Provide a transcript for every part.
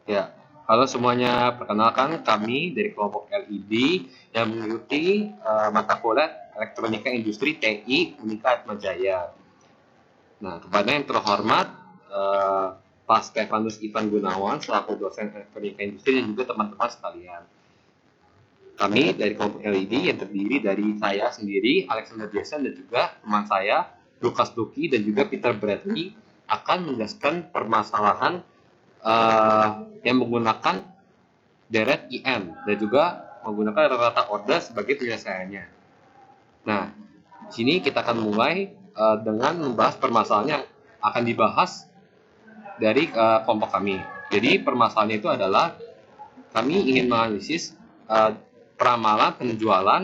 Ya, halo semuanya. Perkenalkan kami dari kelompok LED yang mengikuti mata kuliah Elektronika Industri TI Unika Atmajaya. Nah, kepada yang terhormat Pak Stefanus Ivan Gunawan selaku dosen Elektronika Industri dan juga teman-teman sekalian. Kami dari kelompok LED yang terdiri dari saya sendiri, Alexander Jason, dan juga teman saya, Lukas Luki dan juga Peter Bradley akan menjelaskan permasalahan yang menggunakan deret IN dan juga menggunakan rata order sebagai penyelesaiannya. Nah, di sini kita akan mulai dengan membahas permasalahan yang akan dibahas dari kelompok kami. Jadi permasalahannya itu adalah kami ingin menganalisis peramalan penjualan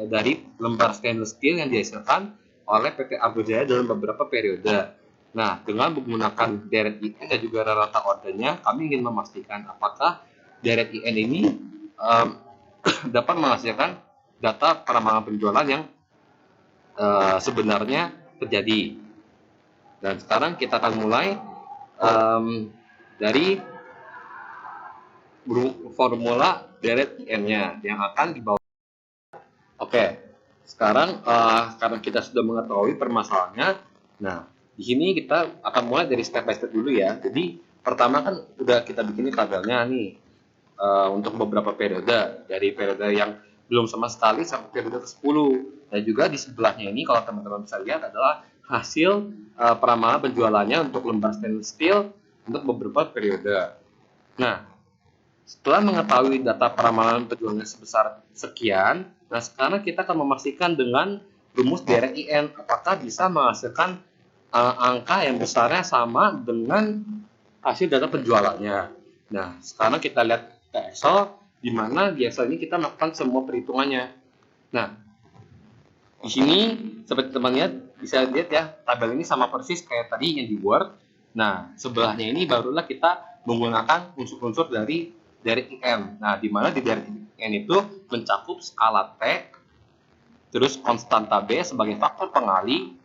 dari lembar stainless steel yang dihasilkan oleh PT Argo Jaya dalam beberapa periode. Nah, dengan menggunakan deret IN dan juga rata ordernya, kami ingin memastikan apakah deret IN ini dapat menghasilkan data peramalan penjualan yang sebenarnya terjadi. Dan sekarang kita akan mulai dari formula deret IN-nya yang akan dibawa. Oke, sekarang karena kita sudah mengetahui permasalahannya, nah di sini kita akan mulai dari step by step dulu ya. Jadi pertama kan udah kita bikin tabelnya nih untuk beberapa periode, dari periode yang belum sama sekali sampai periode ke-10. Dan juga di sebelahnya ini kalau teman-teman bisa lihat adalah hasil peramalan penjualannya untuk lembar stainless steel untuk beberapa periode. Nah, setelah mengetahui data peramalan penjualannya sebesar sekian, nah sekarang kita akan memastikan dengan rumus deret IN apakah bisa menghasilkan angka yang besarnya sama dengan hasil data penjualannya. Nah, sekarang kita lihat ke Excel, di mana di Excel ini kita melakukan semua perhitungannya. Nah, di sini seperti teman lihat, bisa lihat ya, tabel ini sama persis kayak tadi yang di Word. Nah, sebelahnya ini barulah kita menggunakan unsur-unsur dari deret IN. Nah, di mana di deret IN itu mencakup skala T, terus konstanta B sebagai faktor pengali,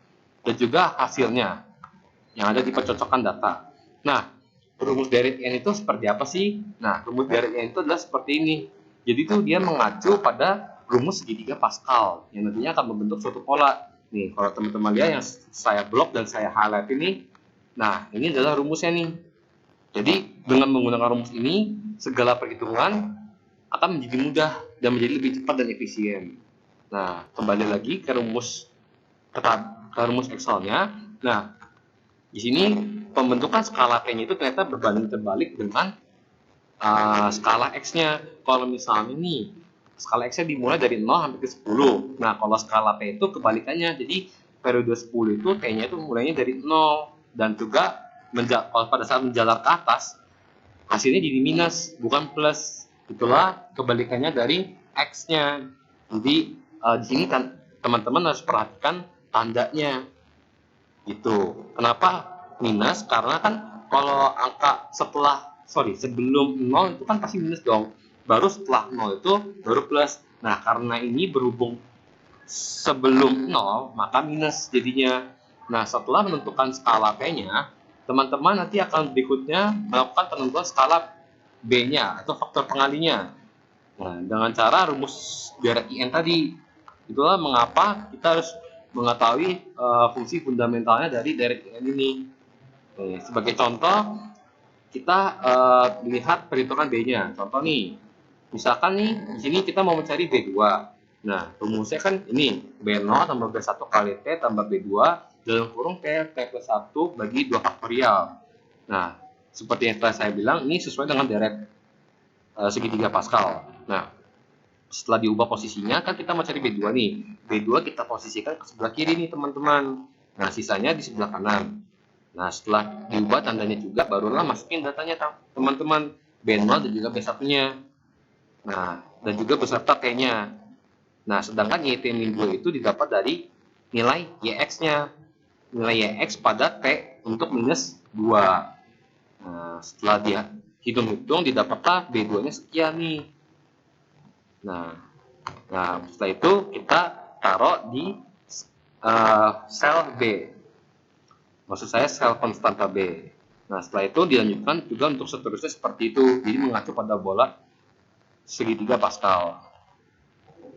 dan juga hasilnya yang ada di pencocokan data. Nah, rumus deret IN itu seperti apa sih? Nah, rumus deret IN itu adalah seperti ini. Jadi itu dia mengacu pada rumus segitiga Pascal yang nantinya akan membentuk suatu pola. Nih, kalau teman-teman lihat yang saya blok dan saya highlight ini, nah ini adalah rumusnya nih. Jadi dengan menggunakan rumus ini, segala perhitungan akan menjadi mudah dan menjadi lebih cepat dan efisien. Nah, kembali lagi ke rumus Excel-nya. Nah, di sini pembentukan skala P-nya itu ternyata berbanding terbalik dengan skala X-nya. Kalau misalnya nih, skala X-nya dimulai dari 0 sampai ke 10. Nah, kalau skala P itu kebalikannya. Jadi, periode 10 itu T-nya itu mulainya dari 0. Dan juga pada saat menjalar ke atas, hasilnya jadi minus, bukan plus. Itulah kebalikannya dari X-nya. Jadi, di sini kan teman-teman harus perhatikan tandanya. Gitu. Kenapa minus? Karena kan kalau angka sebelum 0 itu kan pasti minus dong. Baru setelah 0 itu baru plus. Nah, karena ini berhubung sebelum 0, maka minus jadinya. Nah, setelah menentukan skala P-nya, teman-teman nanti akan berikutnya melakukan penentuan skala B-nya atau faktor pengalinya. Nah, dengan cara rumus deret IN tadi. Itulah mengapa kita harus mengetahui fungsi fundamentalnya dari deret IN ini. Sebagai contoh, kita lihat perhitungan B-nya. Contoh nih, misalkan nih di sini kita mau mencari B2. Nah, rumusnya kan ini B0 tambah B1 kali T tambah B2 dalam kurung T plus 1 bagi 2 faktorial. Nah, seperti yang telah saya bilang, ini sesuai dengan deret segitiga Pascal. Nah, setelah diubah posisinya, kan kita mau cari B2 nih. B2 kita posisikan ke sebelah kiri nih, teman-teman. Nah, sisanya di sebelah kanan. Nah, setelah diubah tandanya juga, barulah masukin datanya, teman-teman. B0 dan juga B1-nya. Nah, dan juga beserta T-nya. Nah, sedangkan YT-2 itu didapat dari nilai YX-nya. Nilai YX pada T untuk minus 2. Nah, setelah dia hitung-hitung, didapatlah B2-nya sekian nih. Nah, setelah itu kita taruh di sel B. Maksud saya sel konstanta B. Nah, setelah itu dilanjutkan juga untuk seterusnya seperti itu. Jadi mengacu pada bola segitiga Pascal.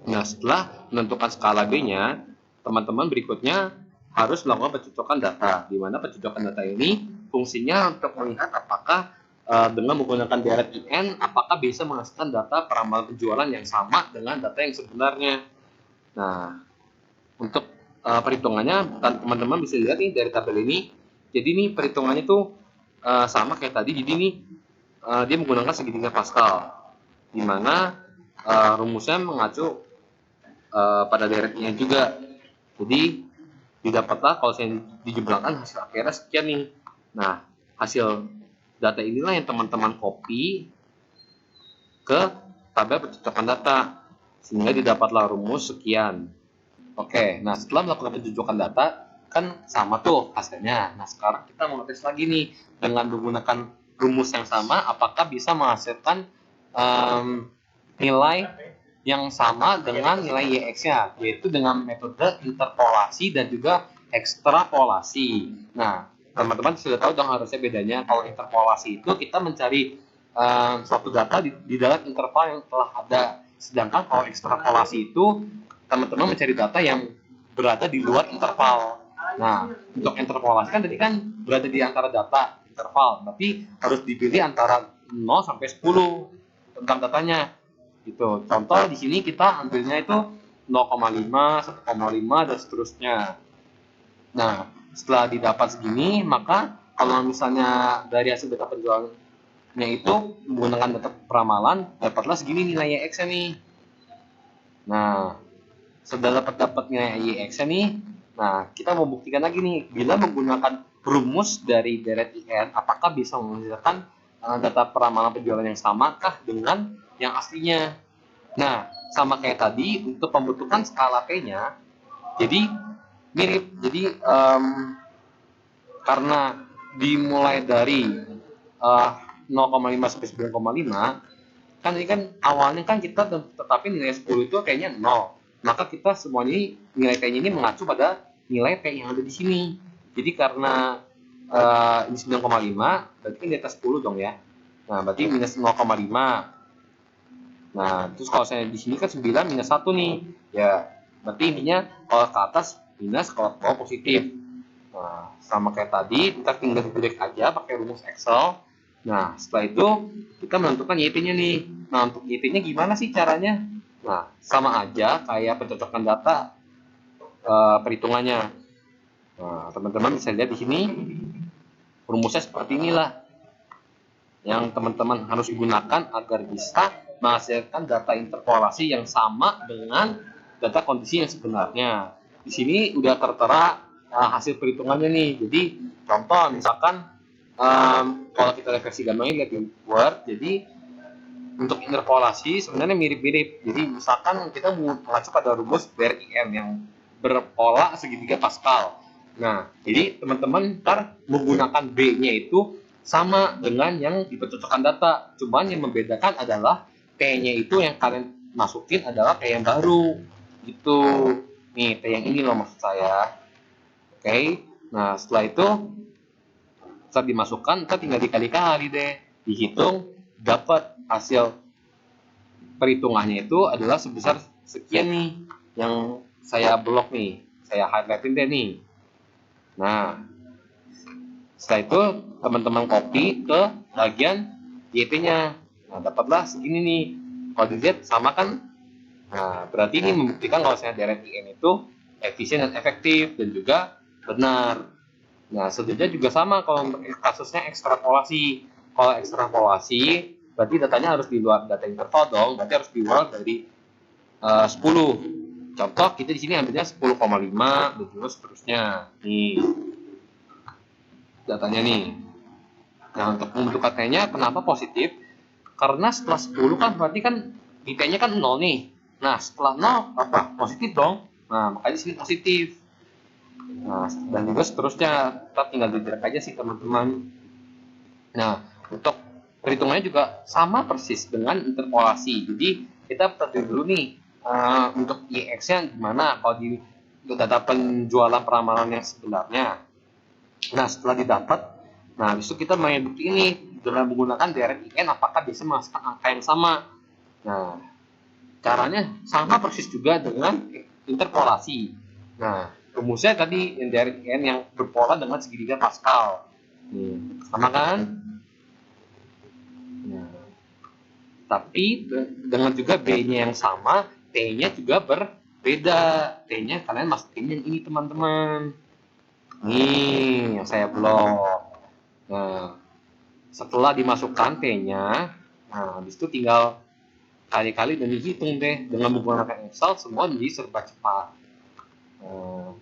Nah, setelah menentukan skala B-nya, teman-teman berikutnya harus melakukan pencocokan data. Di mana pencocokan data ini fungsinya untuk melihat apakah dengan menggunakan deret IN, apakah bisa menghasilkan data peramalan penjualan yang sama dengan data yang sebenarnya. Nah, untuk perhitungannya, teman-teman bisa lihat nih dari tabel ini. Jadi ini perhitungannya tuh sama kayak tadi. Jadi ini dia menggunakan segitiga Pascal, di mana rumusnya mengacu pada directnya juga. Jadi didapatlah kalau saya dijumlahkan hasil akhirnya sekian nih. Nah, hasil data inilah yang teman-teman copy ke tabel pencocokan data sehingga didapatlah rumus sekian. Oke, nah setelah melakukan pencocokan data kan sama tuh hasilnya. Nah, sekarang kita mau tes lagi nih dengan menggunakan rumus yang sama, apakah bisa menghasilkan nilai yang sama dengan nilai YX-nya, yaitu dengan metode interpolasi dan juga ekstrapolasi. Nah, teman-teman sudah tahu dong harusnya bedanya. Kalau interpolasi itu kita mencari suatu data di dalam interval yang telah ada. Sedangkan kalau ekstrapolasi itu teman-teman mencari data yang berada di luar interval. Nah, untuk interpolasi kan tadi kan berada di antara data interval, berarti harus dipilih antara 0 sampai 10 tentang datanya. Gitu. Contoh di sini kita ambilnya itu 0,5, 1,5 dan seterusnya. Nah, setelah didapat segini, maka kalau misalnya dari hasil data penjualannya itu menggunakan data peramalan, dapatlah segini nilai X-nya nih. Nah, setelah dapat nilai YX nih, nah kita mau buktikan lagi nih, bila menggunakan rumus dari deret IN, apakah bisa menghasilkan data peramalan penjualan yang samakah dengan yang aslinya. Nah, sama kayak tadi untuk pembentukan skala P-nya, jadi mirip. Jadi karena dimulai dari 0,5 sampai 9,5, kan ini kan awalnya kan kita tetapin nilai 10 itu kayaknya 0. Maka kita semua ini nilai P-nya ini mengacu pada nilai P yang ada di sini. Jadi karena ini 9,5, berarti kan di atas 10 dong ya. Nah, berarti minus 0,5. Nah, terus kalau saya di sini kan 9 minus 1 nih. Ya, berarti intinya kalau ke atas minus, kalau ke bawah positif. Nah, sama kayak tadi, kita tinggal direct aja pakai rumus Excel. Nah, setelah itu kita menentukan YT-nya nih. Nah, untuk YT-nya gimana sih caranya? Nah, sama aja kayak pencocokan data perhitungannya. Nah, teman-teman bisa lihat di sini rumusnya seperti inilah yang teman-teman harus gunakan agar bisa menghasilkan data interpolasi yang sama dengan data kondisi yang sebenarnya. Di sini udah tertera hasil perhitungannya nih. Jadi contoh misalkan kalau kita lihat versi gambarnya lihat di Word, jadi untuk interpolasi sebenarnya mirip-mirip. Jadi misalkan kita mengacu pada rumus BRIM yang berpola segitiga Pascal. Nah, jadi teman-teman ntar menggunakan B-nya itu sama dengan yang dipercocokkan data. Cuman yang membedakan adalah P-nya itu yang kalian masukin adalah P yang baru. Gitu. Nih, P yang ini loh maksud saya. Oke. Nah, setelah itu setelah dimasukkan, kita tinggal dikali-kali deh. Dihitung, dapat hasil perhitungannya itu adalah sebesar sekian nih. Yang saya blok nih. Saya highlightin deh nih. Nah, setelah itu teman-teman copy ke bagian YT-nya. Nah, dapatlah segini nih. Kalau dilihat sama kan? Nah, berarti ini membuktikan kalau saya deret IN itu efisien dan efektif dan juga benar. Nah, selanjutnya juga sama kalau untuk kasusnya ekstrapolasi. Kalau ekstrapolasi, berarti datanya harus di luar data interval dong. Berarti harus di luar dari 10. Contoh kita di sini ambilnya 10,5 dan juga seterusnya. Nih datanya nih. Nah, untuk membentuk T-nya kenapa positif? Karena setelah 10 kan berarti kan di T-nya kan 0 nih. Nah, setelah 0 apa? Positif dong. Nah, makanya di sini positif. Nah, dan juga seterusnya. Kita tinggal didrag aja sih teman-teman. Nah, untuk perhitungannya juga sama persis dengan interpolasi. Jadi kita tentuin dulu nih untuk YX-nya gimana kalau di data penjualan peramalan yang sebenarnya. Nah, setelah didapat Nah, habis itu kita main bukti ini dengan menggunakan deret IN apakah bisa menghasilkan angka yang sama. Nah, caranya sama persis juga dengan interpolasi. Nah, rumusnya tadi yang deret IN yang berpola dengan segitiga Pascal. Sama kan? Nah, tapi dengan juga B-nya yang sama, T-nya juga berbeda. T-nya kalian masukin yang ini teman-teman. Nih, yang saya blok. Nah, setelah dimasukkan T-nya, nah habis itu tinggal kali-kali dan dihitung deh dengan menggunakan Excel, semua menjadi serba cepat. Nah,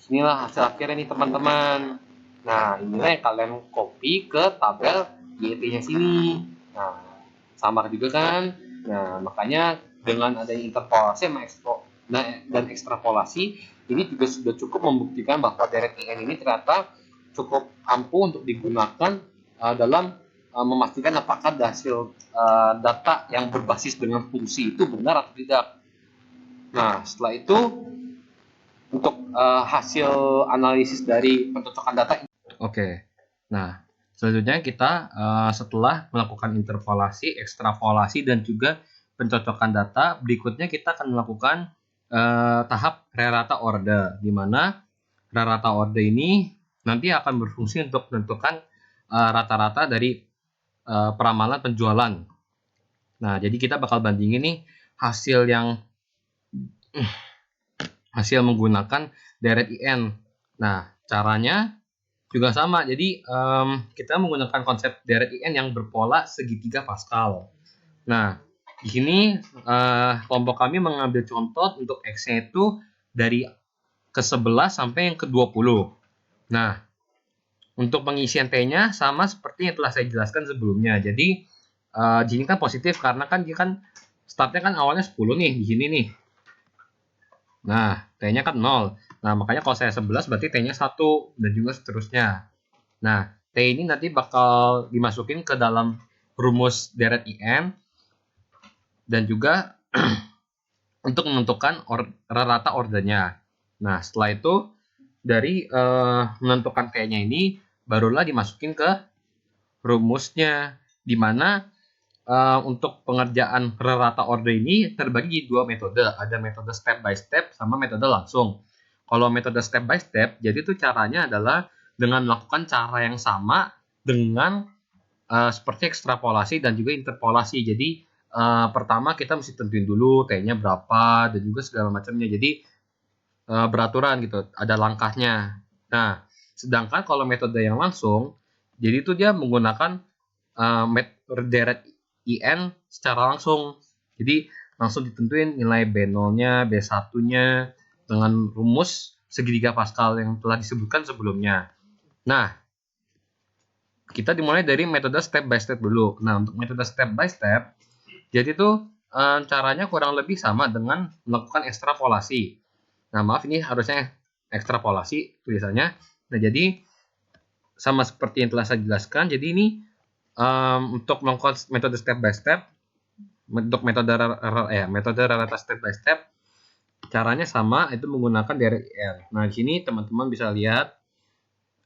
inilah hasil akhirnya nih teman-teman. Nah, inilah yang kalian copy ke tabel YT-nya sini. Nah, sama juga kan? Nah, makanya dengan adanya interpolasi dan ekstrapolasi, ini juga sudah cukup membuktikan bahwa deret IN ini ternyata cukup ampuh untuk digunakan dalam memastikan apakah hasil data yang berbasis dengan fungsi itu benar atau tidak. Nah, setelah itu untuk hasil analisis dari pencocokan data. Oke. Nah, selanjutnya kita setelah melakukan interpolasi, ekstrapolasi dan juga pencocokan data, berikutnya kita akan melakukan tahap rata order, di mana rata order ini nanti akan berfungsi untuk menentukan rata-rata dari peramalan penjualan. Nah, jadi kita bakal bandingin nih hasil menggunakan deret IN. Nah, caranya juga sama. Jadi kita menggunakan konsep deret IN yang berpola segitiga Pascal. Nah, di sini kelompok kami mengambil contoh untuk X-nya itu dari ke-11 sampai yang ke-20. Nah, untuk pengisian T-nya sama seperti yang telah saya jelaskan sebelumnya. Jadi di sini kan positif karena kan dia kan startnya kan awalnya 10 nih di sini nih. Nah, T-nya kan 0. Nah, makanya kalau saya 11 berarti T-nya 1 dan juga seterusnya. Nah, T ini nanti bakal dimasukin ke dalam rumus deret IN dan juga untuk menentukan rata ordernya. Nah, setelah itu dari menentukan T-nya ini barulah dimasukin ke rumusnya, di mana untuk pengerjaan rata order ini terbagi di dua metode. Ada metode step by step sama metode langsung. Kalau metode step by step, jadi itu caranya adalah dengan melakukan cara yang sama dengan seperti ekstrapolasi dan juga interpolasi. Jadi pertama kita mesti tentuin dulu T-nya berapa dan juga segala macamnya. Jadi beraturan gitu, ada langkahnya. Nah, sedangkan kalau metode yang langsung, jadi itu dia menggunakan deret IN secara langsung. Jadi langsung ditentuin nilai B0-nya, B1-nya dengan rumus segitiga Pascal yang telah disebutkan sebelumnya. Nah, kita dimulai dari metode step by step dulu. Nah, untuk metode step by step, jadi itu caranya kurang lebih sama dengan melakukan ekstrapolasi. Nah, maaf ini harusnya ekstrapolasi tulisannya. Nah, jadi sama seperti yang telah saya jelaskan. Jadi ini untuk melakukan metode step by step, untuk metode rata step by step, caranya sama, itu menggunakan deret IN. Nah, di sini teman-teman bisa lihat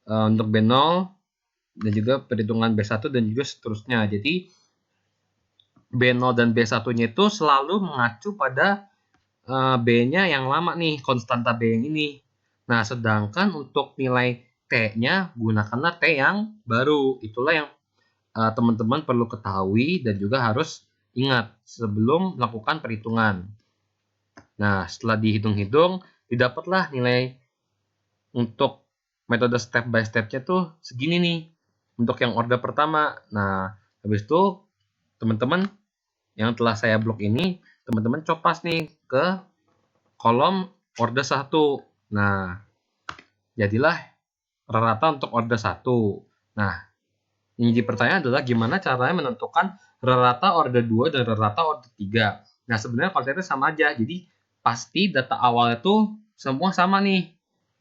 untuk B0 dan juga perhitungan B1 dan juga seterusnya. Jadi B0 dan B1-nya itu selalu mengacu pada B-nya yang lama nih, konstanta B yang ini. Nah, sedangkan untuk nilai T-nya, gunakanlah T yang baru. Itulah yang teman-teman perlu ketahui dan juga harus ingat sebelum melakukan perhitungan. Nah, setelah dihitung-hitung, didapatlah nilai untuk metode step by step-nya tuh segini nih. Untuk yang order pertama. Nah, habis itu teman-teman yang telah saya blok ini, teman-teman copas nih ke kolom order 1. Nah, jadilah rata untuk order 1. Nah, yang jadi pertanyaan adalah gimana caranya menentukan rata order 2 dan rata order 3. Nah, sebenarnya konsepnya sama aja. Jadi, pasti data awal itu semua sama nih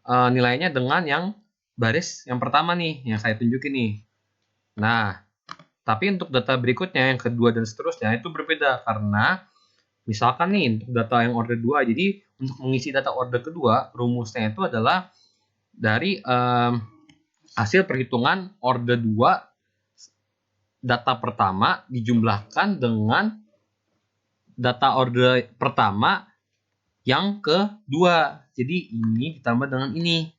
nilainya dengan yang baris yang pertama nih, yang saya tunjukin nih. Nah, tapi untuk data berikutnya, yang kedua dan seterusnya, itu berbeda. Karena, misalkan nih, untuk data yang order 2, jadi untuk mengisi data order kedua, rumusnya itu adalah dari hasil perhitungan order 2 data pertama dijumlahkan dengan data order pertama yang kedua. Jadi ini ditambah dengan ini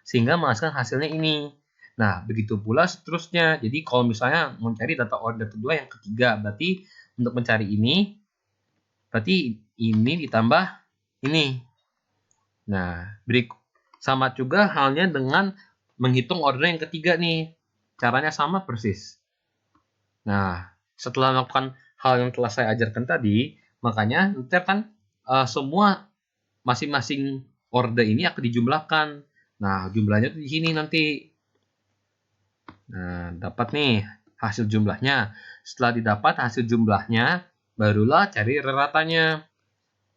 sehingga menghasilkan hasilnya ini. Nah, begitu pula seterusnya. Jadi kalau misalnya mencari data order kedua yang ketiga, berarti untuk mencari ini berarti ini ditambah ini. Nah, sama juga halnya dengan menghitung order yang ketiga nih. Caranya sama persis. Nah, setelah melakukan hal yang telah saya ajarkan tadi, makanya ntar kan semua masing-masing order ini akan dijumlahkan. Nah, jumlahnya tuh di sini nanti. Nah, dapat nih hasil jumlahnya. Setelah didapat hasil jumlahnya, barulah cari reratanya.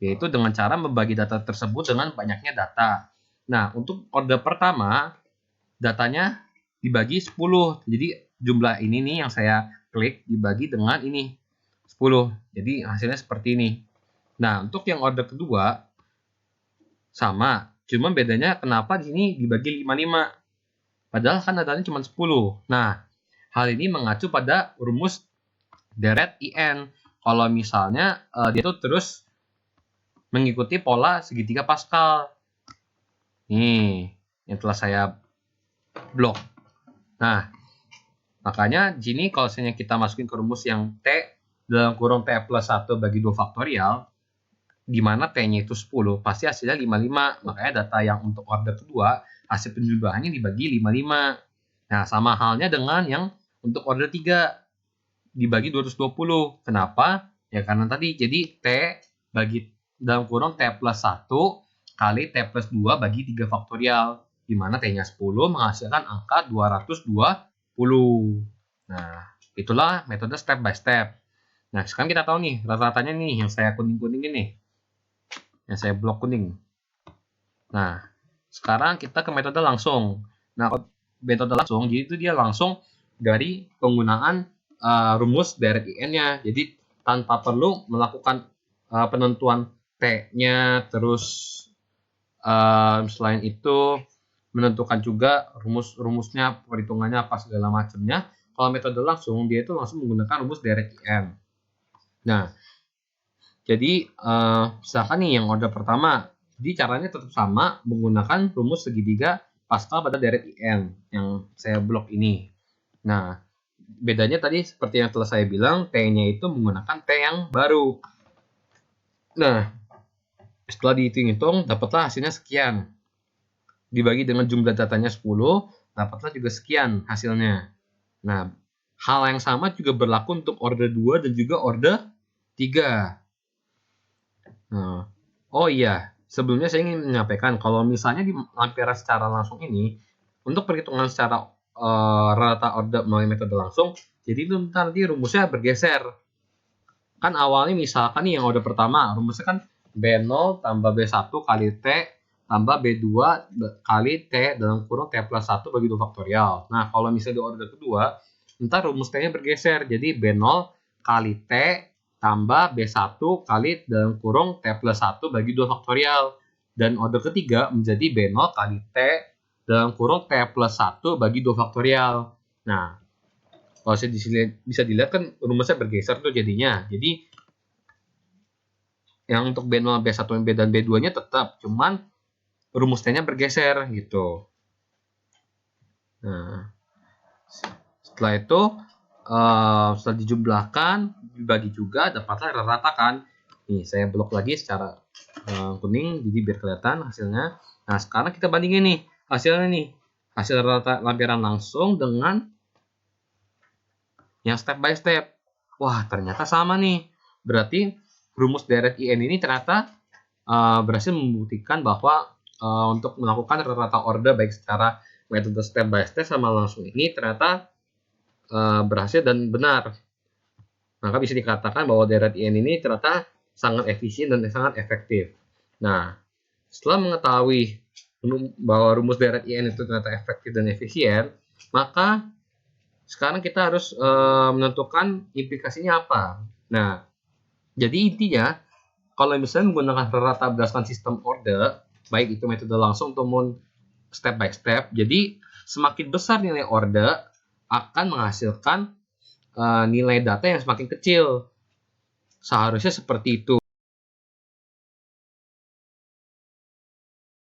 Yaitu dengan cara membagi data tersebut dengan banyaknya data. Nah, untuk order pertama, datanya dibagi 10. Jadi jumlah ini nih yang saya klik dibagi dengan ini 10. Jadi hasilnya seperti ini. Nah, untuk yang order kedua sama, cuma bedanya kenapa di sini dibagi 55. Padahal kan datanya cuma 10. Nah, hal ini mengacu pada rumus deret IN. Kalau misalnya dia tuh terus mengikuti pola segitiga Pascal. Nih, yang telah saya blok. Nah, makanya di sini kalau misalnya kita masukin ke rumus yang T dalam kurung T plus 1 bagi 2 faktorial, di mana T-nya itu 10, pasti hasilnya 55. Makanya data yang untuk order kedua, hasil penjumlahannya dibagi 55. Nah, sama halnya dengan yang untuk order 3, dibagi 220. Kenapa? Ya karena tadi, jadi T bagi dalam kurung T plus 1 kali T plus 2 bagi 3 faktorial, di mana T-nya 10 menghasilkan angka 220. Nah, itulah metode step by step. Nah, sekarang kita tahu nih rata-ratanya nih yang saya kuning-kuning ini. Yang saya blok kuning. Nah, sekarang kita ke metode langsung. Nah, metode langsung, jadi itu dia langsung dari penggunaan rumus deret IN-nya. Jadi, tanpa perlu melakukan penentuan T-nya, terus selain itu menentukan juga rumus-rumusnya, perhitungannya apa segala macamnya. Kalau metode langsung, dia itu langsung menggunakan rumus deret IN. Nah, jadi misalkan nih yang order pertama, jadi caranya tetap sama menggunakan rumus segitiga Pascal pada deret IN yang saya blok ini. Nah, bedanya tadi seperti yang telah saya bilang, T-nya itu menggunakan T yang baru. Nah, setelah dihitung-hitung, dapatlah hasilnya sekian. Dibagi dengan jumlah datanya 10, dapatlah juga sekian hasilnya. Nah, hal yang sama juga berlaku untuk order 2 dan juga order 3. Nah, oh iya, sebelumnya saya ingin menyampaikan kalau misalnya di lampiran secara langsung ini, untuk perhitungan secara rata order melalui metode langsung, jadi itu nanti rumusnya bergeser. Kan awalnya misalkan nih yang order pertama, rumusnya kan B0 tambah B1 kali T tambah B2 kali T dalam kurung T plus 1 bagi 2 faktorial. Nah, kalau misalnya di order kedua, ntar rumus T-nya bergeser, jadi B0 kali T tambah B1 kali dalam kurung T plus 1 bagi 2 faktorial. Dan order ketiga menjadi B0 kali T dalam kurung T plus 1 bagi 2 faktorial. Nah, kalau saya bisa dilihat kan rumusnya bergeser tuh jadinya. Jadi, yang untuk B0, B1, dan B2-nya tetap, cuman rumus T-nya bergeser gitu. Nah, setelah itu, setelah dijumlahkan, dibagi juga, dapatlah rata kan. Nih, saya blok lagi secara kuning, jadi biar kelihatan hasilnya. Nah, sekarang kita bandingin nih, hasilnya nih. Hasil rata lampiran langsung dengan yang step by step. Wah, ternyata sama nih. Berarti rumus deret IN ini ternyata berhasil membuktikan bahwa untuk melakukan rata order baik secara metode step by step sama langsung ini ternyata berhasil dan benar. Maka bisa dikatakan bahwa deret IN ini ternyata sangat efisien dan sangat efektif. Nah, setelah mengetahui bahwa rumus deret IN itu ternyata efektif dan efisien, maka sekarang kita harus menentukan implikasinya apa. Nah, jadi intinya kalau misalnya menggunakan rata berdasarkan sistem order, baik itu metode langsung ataupun step by step, jadi semakin besar nilai order akan menghasilkan nilai data yang semakin kecil. Seharusnya seperti itu.